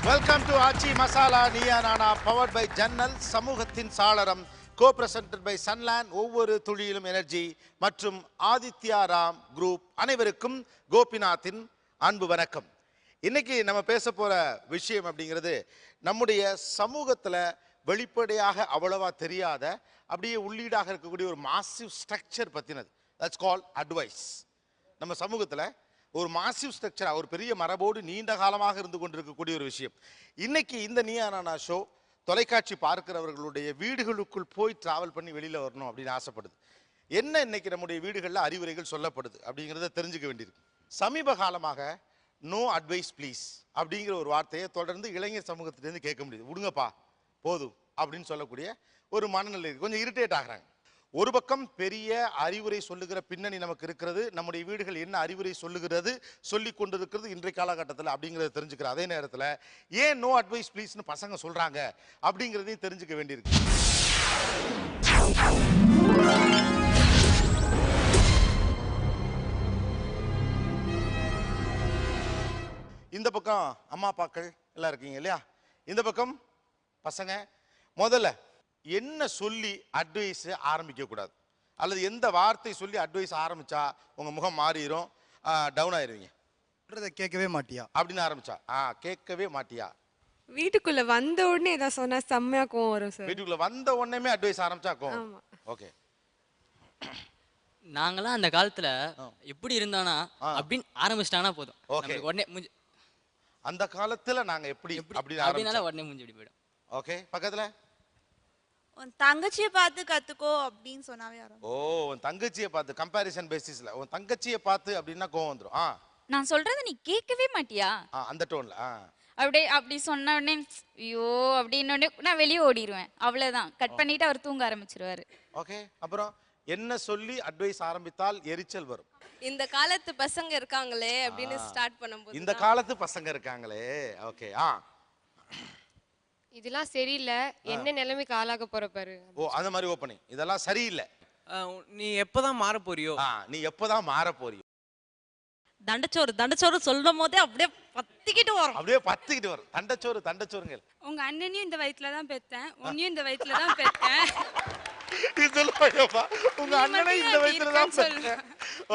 Welcome to Aachi masala Neeya Naana powered by ஜன்னல் சமூகத்தின் சாளரம் co-presented by சன்லேண்ட் ஒவ்வொரு துளியிலும் எனர்ஜி மற்றும் ஆதித்யா ராம் குரூப் அனைவருக்கும் கோபிநாத்தின் அன்பு வணக்கம். இன்னைக்கு நம்ம பேச போற விஷயம் அப்படிங்கிறது நம்முடைய சமூகத்துல வெளிப்படையாக அவ்வளவா தெரியாத அப்படியே உள்ளீடாக இருக்கக்கூடிய ஒரு மாசிவ் ஸ்ட்ரக்சர் பத்தினது. That's called advice. நம்ம சமூகத்துல ஒரு மாசிவ் ஸ்ட்ரக்சரா ஒரு பெரிய மரபோடு நீண்ட காலமாக இருந்து கொண்டிருக்கக்கூடிய ஒரு விஷயம். இன்னைக்கு இந்த நீயா நானா ஷோ தொலைக்காட்சி பார்க்கிறவர்களுடைய வீடுகளுக்குள் போய் டிராவல் பண்ணி வெளியில வரணும் அப்படின்னு ஆசைப்படுது. என்ன இன்னைக்கு நம்முடைய வீடுகளில் அறிவுரைகள் சொல்லப்படுது அப்படிங்கிறத தெரிஞ்சுக்க வேண்டியிருக்கு. சமீப காலமாக நோ அட்வைஸ் ப்ளீஸ் அப்படிங்கிற ஒரு வார்த்தையை தொடர்ந்து இளைஞர் சமூகத்திலேருந்து கேட்க முடியுது. விடுங்கப்பா போதும் அப்படின்னு சொல்லக்கூடிய ஒரு மனநிலை கொஞ்சம் இரிட்டேட் ஆகிறாங்க. ஒரு பக்கம் பெரிய அறிவுரை சொல்லுகிற பின்னணி நமக்கு இருக்கிறது. நம்முடைய வீடுகள் என்ன அறிவுரை சொல்லுகிறது சொல்லி கொண்டிருக்கிறது இன்றைய காலகட்டத்தில் அப்படிங்கிறத தெரிஞ்சுக்கிற அதே நேரத்தில் ஏன் நோ அட்வைஸ் ப்ளீஸ்னு பசங்க சொல்றாங்க அப்படிங்கிறதையும் தெரிஞ்சுக்க வேண்டியிருக்கு. இந்த பக்கம் அம்மா அப்பாக்கள் எல்லாம் இருக்கீங்க இல்லையா, இந்த பக்கம் பசங்க. முதல்ல என்ன சொல்லி அட்வைஸ் ஆரம்பிக்க கூடாது, அல்லது எந்த வார்த்தை சொல்லி அட்வைஸ் ஆரம்பிச்சா உங்க முகம் மாறிடும், டவுன் ஆயிருவீங்க? கேட்கவே மாட்டியா அப்படின்னு ஆரம்பிச்சா கேட்கவே மாட்டியா? வீட்டுக்குள்ள வந்த உடனே ஏதாவது சொன்னா செம்மையா கோவம் வரும் சார். வீட்டுக்குள்ள வந்த உடனே அட்வைஸ் ஆரம்பிச்சா கோவம். ஓகே. நாங்களாம் அந்த காலத்துல எப்படி இருந்தானா அப்படின்னு ஆரம்பிச்சிட்டாங்கன்னா போதும், உடனே அந்த காலத்துல நாங்க எப்படி அப்படினால உடனே மூஞ்சி இப்படி போயிடும். ஓகே. பக்கத்துல உன் தங்கச்சியை பார்த்து கத்துக்கோ அப்படின்னு சொன்னாவே வரும். ஓ, உன் தங்கச்சியை பார்த்து கம்பேரிசன் பேசிஸ்ல உன் தங்கச்சியை பார்த்து அப்படின்னா கோவம் வந்துடும். நான் சொல்றத நீ கேட்கவே மாட்டியா அந்த டோன்ல அப்படியே அப்படி சொன்ன உடனே ஐயோ அப்படின்னு நான் வெளியே ஓடிடுவேன். அவ்வளவுதான், கட் பண்ணிட்டு அவர் தூங்க ஆரம்பிச்சிருவாரு. ஓகே. அப்புறம் என்ன சொல்லி அட்வைஸ் ஆரம்பித்தால் எரிச்சல் வரும்? இந்த காலத்து பசங்க இருக்காங்களே அப்படின்னு ஸ்டார்ட் பண்ணும்போது இந்த காலத்து பசங்க இருக்காங்களே. ஓகே. இதெல்லாம் சரியில்லை, என்ன நிலைமைக்கு ஆளாக போற பாரு. ஓ, அந்த மாதிரி ஓப்பனிங். இதெல்லாம் சரியில்லை, நீ எப்பதான் மாற போறியோ, நீ எப்பதான் மாற போறியோ. தண்டச்சோறு சொல்லும் போதே அப்படியே பத்திக்கிட்டு வரும். தண்டச்சோறுங்க. உங்க அண்ணனையும் இந்த வயித்துல தான் பெத்தேன், உன்னையும் இந்த வயித்துல தான் பெத்தேன். உங்க அண்ணனை இந்த வயித்துல தான் பெத்தேன்.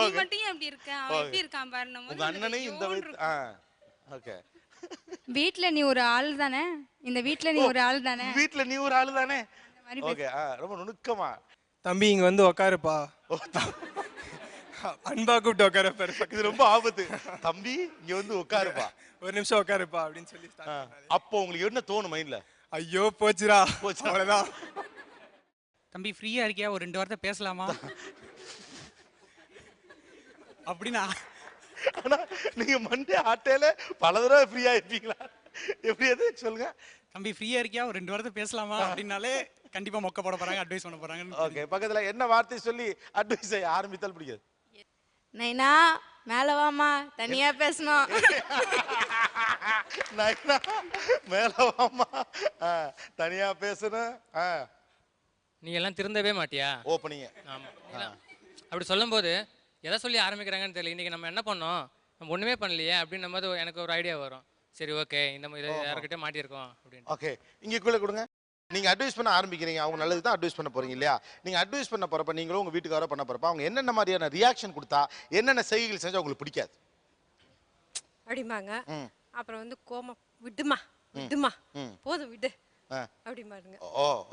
நீ மட்டும் எப்படி இருக்க, அவன் எப்படி இருக்கான் பாரு. உங்க அண்ணனை இந்த வயித்துல. ஓகே. வீட்ல நீ ஒரு ஆள் தானே, இந்த வீட்ல நீ ஒரு ஆள் தானே, வீட்ல நீ ஒரு ஆள் தானே. ஓகே. ரொம்ப நுணுக்கமா தம்பி இங்க வந்து உட்காருப்பா, அன்பா கூப்பிட்டு உட்காருப்பாரு. இது ரொம்ப ஆபத்து. தம்பி இங்க வந்து உட்காருப்பா, ஒரு நிமிஷம் உட்காருப்பா அப்படின்னு சொல்லி அப்போ உங்களுக்கு என்ன தோணும் மைண்ட்ல? ஐயோ போச்சுரா, அவ்வளவுதான். தம்பி ஃப்ரீயா இருக்கியா, ஒரு 2 வார்த்தை பேசலாமா அப்படின்னா. ஆனா நீங்க மண்டே ஆட்டையில பல தடவை ஃப்ரீயா இருப்பீங்களா? எப்படி அது சொல்லுங்க. தம்பி ஃப்ரீயா இருக்கியா, ஒரு 2 வார்த்தை பேசலாமா அப்படின்னாலே கண்டிப்பா மொக்க போட போறாங்க, அட்வைஸ் பண்ண போறாங்க. ஓகே. பக்கத்துல என்ன வார்த்தை சொல்லி அட்வைஸ் ஆரம்பித்தால் பிடிக்காது? நைனா மேல வாமா, தனியா பேசணும். நைனா மேல வாமா, தனியா பேசணும். நீ எல்லாம் திருந்தவே மாட்டியா? ஓப்பனிங்க. ஆமா. அப்படி சொல்லும் போது எதை சொல்லி ஆரம்பிக்கிறாங்கன்னு தெரியல. இன்னைக்கு நம்ம என்ன பண்ணோம், நம்ம ஒண்ணுமே பண்ணலையே அப்படின்னு போது எனக்கு ஒரு ஐடியா வரும். சரி ஓகே, இந்த மாதிரி யார்கிட்ட மாட்டியிருக்கோம் அப்படின்னு. ஓகே. இங்க கீழே கொடுங்க. நீங்க அட்வைஸ் பண்ண ஆரம்பிக்கிறீங்க, அவங்க நல்லது தான் அட்வைஸ் பண்ண போறீங்க இல்லையா? நீங்க அட்வைஸ் பண்ண போறப்ப நீங்களும் உங்க வீட்டுக்காரோ பண்ண போறப்ப அவங்க என்னென்ன மாதிரியான ரியாக்ஷன் கொடுத்தா, என்னென்ன செய்கைகள் செஞ்சா உங்களுக்கு பிடிக்காது அப்படிம்பாங்க. அப்புறம் வந்து கோமா விடுமா போதும் விடு அப்படிம்பாருங்க.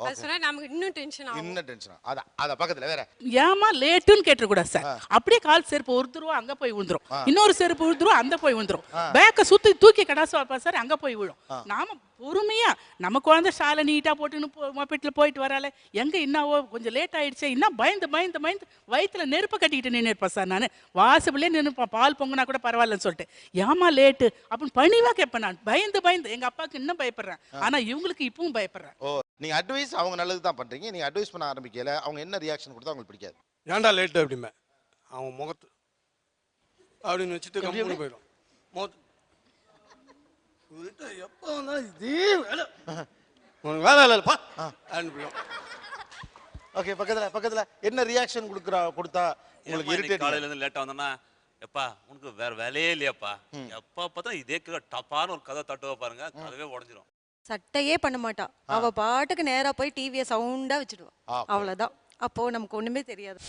அது சொன்னா நமக்கு இன்னும் டென்ஷன் ஆகும். அத பக்கத்துல வேற ஏமா லேட்டுன்னு கேட்டக்கூடாது சார். அப்படியே கால் செருப்பு ஒருத்தருவா அங்க போய் விழுந்துரும், இன்னொரு செருப்பு விழுந்துரும் அந்த போய் விழுந்துரும், பேக்க சுத்தி தூக்கி கடாசு வைப்பா சார் அங்க போய் விழும். நாம பொறுமையா நம்ம குழந்தை ஷாலை நீட்டா போட்டுன்னு மொபைட்ல போயிட்டு வரால, எங்க என்னவோ கொஞ்சம் லேட் ஆயிடுச்சு, இன்னும் பயந்து வயிற்றுல நெருப்ப கட்டிக்கிட்டு நின்று இருப்பேன் சார். நான் வாசப்பிலே நின்றுப்பேன், பால் பொங்குனா கூட பரவாயில்லன்னு சொல்லிட்டு ஏமா லேட்டு அப்படின்னு பணிவா கேட்பேன். நான் பயந்து எங்க அப்பாவுக்கு இன்னும் பயப்படுறேன், ஆனா இவங்களுக்கு இப்பவும் பயப்படுறேன். ஓ, நீங்க அட்வைஸ் அவங்க நல்லது தான் பண்றீங்க, நீங்க அட்வைஸ் பண்ண ஆரம்பிக்கல அவங்க என்ன ரியாக்ஷன் கொடுத்தா உங்களுக்கு பிடிக்காது? ஏன்டா லேட்டு அப்படிமே அவங்க முகத்து அப்படின்னு வச்சுட்டு கம்பெனி போயிடும். எப்போ வந்தாலும் இதே வேலை, வேலை இல்லப்பா அனுப்பிடும். ஓகே. பக்கத்துல என்ன ரியாக்ஷன் கொடுத்தா உங்களுக்கு இரிட்டேட்? காலையில இருந்து லேட்டா வந்தோம்னா எப்பா உனக்கு வேற வேலையே இல்லையாப்பா, எப்பா பார்த்தா இதே டப்பான்னு ஒரு கதை தட்டுவா பாருங்க, அதுவே உடஞ்சிரும். சட்டையே பண்ண மாட்டா, அவ பாட்டுக்கு நேரா போய் டிவியை சவுண்டா வச்சுடுவா, அவ்வளவுதான். அப்போ நமக்கு ஒண்ணுமே தெரியாது.